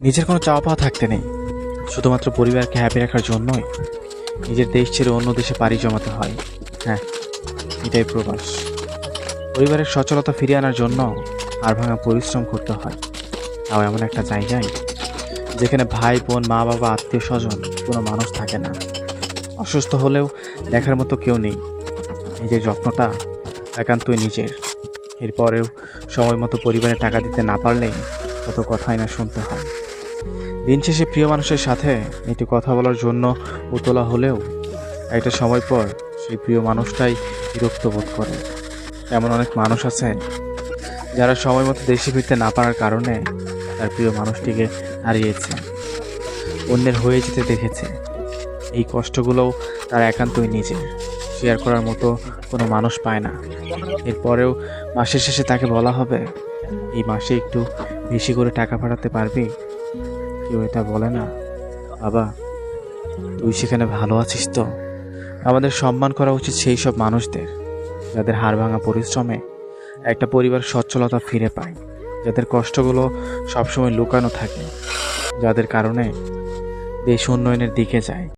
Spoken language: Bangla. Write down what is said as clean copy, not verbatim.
নিজের কোনো চাওয়া পাওয়া থাকতে নেই, শুধুমাত্র পরিবারকে হ্যাপি রাখার জন্যই নিজের দেশ ছেড়ে অন্য দেশে পাড়ি জমাতে হয়। হ্যাঁ, এটাই প্রবাস। পরিবারের সচলতা ফিরিয়ে আনার জন্য আর ভাঙা পরিশ্রম করতে হয়, তাও এমন একটা জায়গায় যেখানে ভাই বোন মা বাবা আত্মীয় স্বজন কোনো মানুষ থাকে না। অসুস্থ হলেও দেখার মতো কেউ নেই। নিজের যত্নটা একান্তই নিজের। এরপরেও সময় মতো পরিবারে টাকা দিতে না পারলেই কত কথাই না শুনতে হয়। দিন শেষে প্রিয় মানুষের সাথে একটু কথা বলার জন্য উতলা হলেও একটা সময় পর সেই প্রিয় মানুষটাই বিরক্ত বোধ করে। এমন অনেক মানুষ আছে যারা সময় মতো দেশে ফিরতে না পারার কারণে তার প্রিয় মানুষটিকে হারিয়েছে, অন্যের হয়ে যেতে দেখেছে। এই কষ্টগুলোও তার একান্তই নিজের, শেয়ার করার মতো কোনো মানুষ পায় না। এরপরেও মাসের শেষে তাকে বলা হবে, এই মাসে একটু বেশি করে টাকা পাঠাতে পারবি। কেউ এটা বলে না, বাবা তুই সেখানে ভালো আছিস তো? আমাদের সম্মান করা উচিত সেই সব মানুষদের যাদের হাড় ভাঙা পরিশ্রমে একটা পরিবার সচ্ছলতা ফিরে পায়, যাদের কষ্টগুলো সবসময় লুকানো থাকে, যাদের কারণে দেশ উন্নয়নের দিকে যায়।